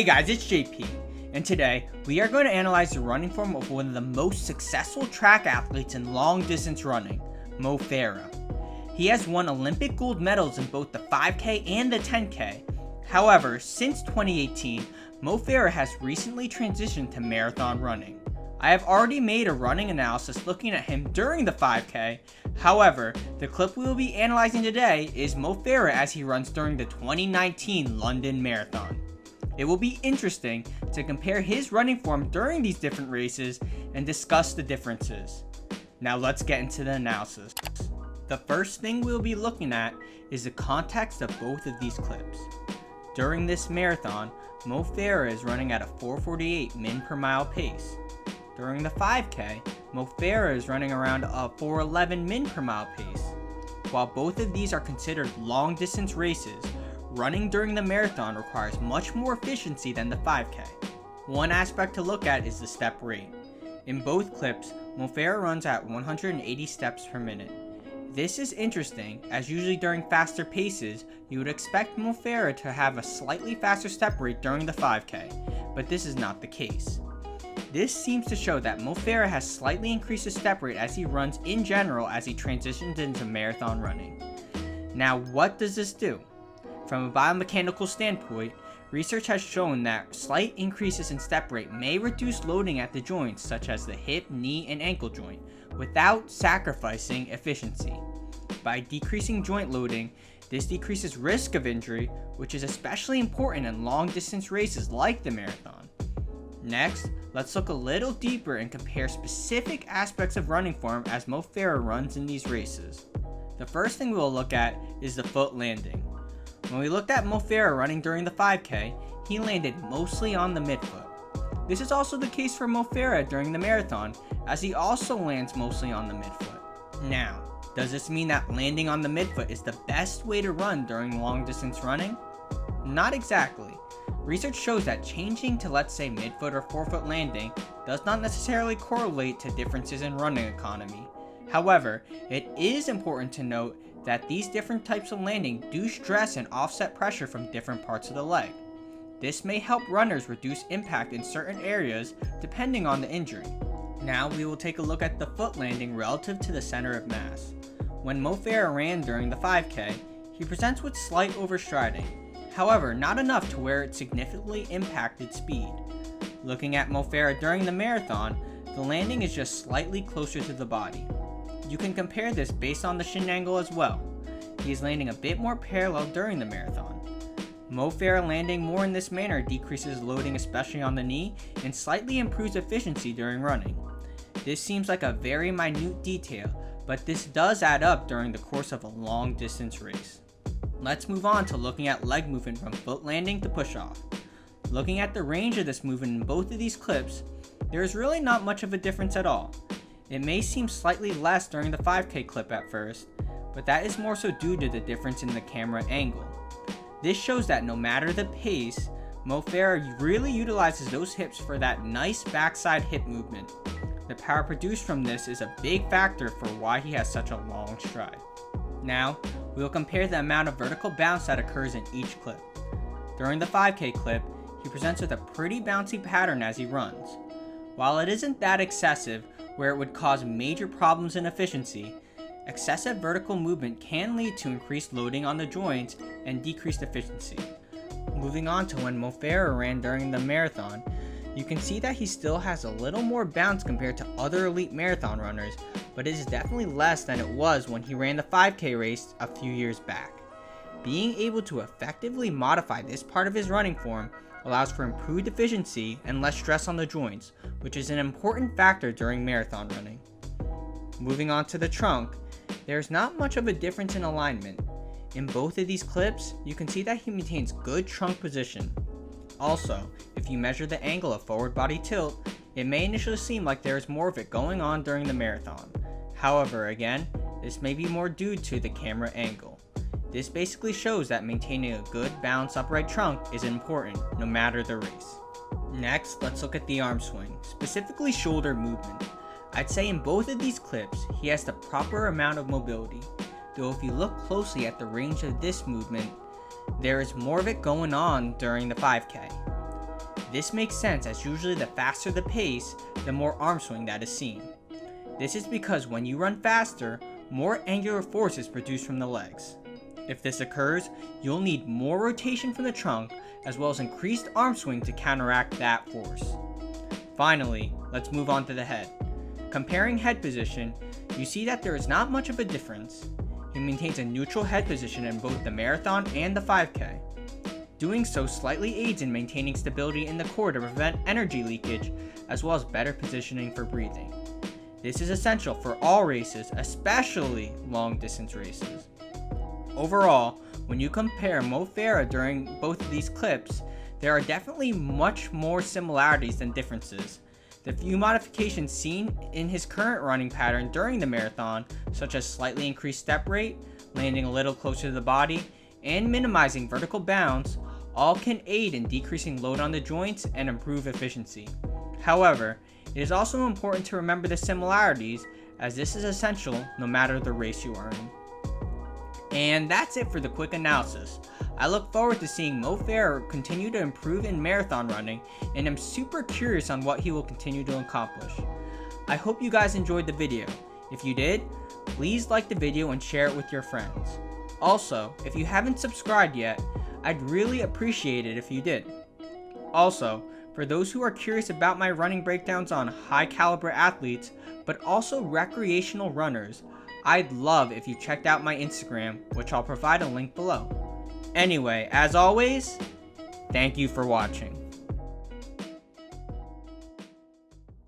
Hey guys, it's JP, and today we are going to analyze the running form of one of the most successful track athletes in long distance running, Mo Farah. He has won Olympic gold medals in both the 5K and the 10K. However, since 2018, Mo Farah has recently transitioned to marathon running. I have already made a running analysis looking at him during the 5K. However, the clip we will be analyzing today is Mo Farah as he runs during the 2019 London Marathon. It will be interesting to compare his running form during these different races and discuss the differences. Now let's get into the analysis. The first thing we'll be looking at is the context of both of these clips. During this marathon, Mo Farah is running at a 4:48 min per mile pace. During the 5K, Mo Farah is running around a 4:11 min per mile pace. While both of these are considered long distance races, running during the marathon requires much more efficiency than the 5K. One aspect to look at is the step rate. In both clips, Mo Farah runs at 180 steps per minute. This is interesting, as usually during faster paces, you would expect Mo Farah to have a slightly faster step rate during the 5K, but this is not the case. This seems to show that Mo Farah has slightly increased his step rate as he runs in general as he transitions into marathon running. Now, what does this do? From a biomechanical standpoint, research has shown that slight increases in step rate may reduce loading at the joints such as the hip, knee, and ankle joint without sacrificing efficiency. By decreasing joint loading, this decreases risk of injury, which is especially important in long distance races like the marathon. Next, let's look a little deeper and compare specific aspects of running form as Mo Farah runs in these races. The first thing we will look at is the foot landing. When we looked at Mo Farah running during the 5K, he landed mostly on the midfoot. This is also the case for Mo Farah during the marathon, as he also lands mostly on the midfoot. Now, does this mean that landing on the midfoot is the best way to run during long distance running? Not exactly. Research shows that changing to, let's say, midfoot or forefoot landing does not necessarily correlate to differences in running economy. However, it is important to note that these different types of landing do stress and offset pressure from different parts of the leg. This may help runners reduce impact in certain areas depending on the injury. Now we will take a look at the foot landing relative to the center of mass. When Mo Farah ran during the 5K, he presents with slight overstriding, however not enough to where it significantly impacted speed. Looking at Mo Farah during the marathon, the landing is just slightly closer to the body. You can compare this based on the shin angle as well. He is landing a bit more parallel during the marathon. Mo Farah landing more in this manner decreases loading especially on the knee and slightly improves efficiency during running. This seems like a very minute detail, but this does add up during the course of a long distance race. Let's move on to looking at leg movement from foot landing to push off. Looking at the range of this movement in both of these clips, there is really not much of a difference at all. It may seem slightly less during the 5K clip at first, but that is more so due to the difference in the camera angle. This shows that no matter the pace, Mo Farah really utilizes those hips for that nice backside hip movement. The power produced from this is a big factor for why he has such a long stride. Now, we will compare the amount of vertical bounce that occurs in each clip. During the 5K clip, he presents with a pretty bouncy pattern as he runs. While it isn't that excessive, where it would cause major problems in efficiency, excessive vertical movement can lead to increased loading on the joints and decreased efficiency. Moving on to when Mo Farah ran during the marathon, you can see that he still has a little more bounce compared to other elite marathon runners, but it is definitely less than it was when he ran the 5K race a few years back. Being able to effectively modify this part of his running form allows for improved efficiency and less stress on the joints, which is an important factor during marathon running. Moving on to the trunk, there's not much of a difference in alignment. In both of these clips, you can see that he maintains good trunk position. Also, if you measure the angle of forward body tilt, it may initially seem like there is more of it going on during the marathon. However, again, this may be more due to the camera angle. This basically shows that maintaining a good balanced upright trunk is important no matter the race. Next, let's look at the arm swing, specifically shoulder movement. I'd say in both of these clips, he has the proper amount of mobility, though if you look closely at the range of this movement, there is more of it going on during the 5K. This makes sense as usually the faster the pace, the more arm swing that is seen. This is because when you run faster, more angular force is produced from the legs. If this occurs, you'll need more rotation from the trunk as well as increased arm swing to counteract that force. Finally, let's move on to the head. Comparing head position, you see that there is not much of a difference. He maintains a neutral head position in both the marathon and the 5K. Doing so slightly aids in maintaining stability in the core to prevent energy leakage, as well as better positioning for breathing. This is essential for all races, especially long distance races. Overall, when you compare Mo Farah during both of these clips, there are definitely much more similarities than differences. The few modifications seen in his current running pattern during the marathon, such as slightly increased step rate, landing a little closer to the body, and minimizing vertical bounds, all can aid in decreasing load on the joints and improve efficiency. However, it is also important to remember the similarities, as this is essential no matter the race you are in. And that's it for the quick analysis. I look forward to seeing Mo Farah continue to improve in marathon running, and I'm super curious on what he will continue to accomplish. I hope you guys enjoyed the video. If you did, please like the video and share it with your friends. Also, if you haven't subscribed yet, I'd really appreciate it if you did. Also, for those who are curious about my running breakdowns on high caliber athletes, but also recreational runners, I'd love if you checked out my Instagram, which I'll provide a link below. Anyway, as always, thank you for watching.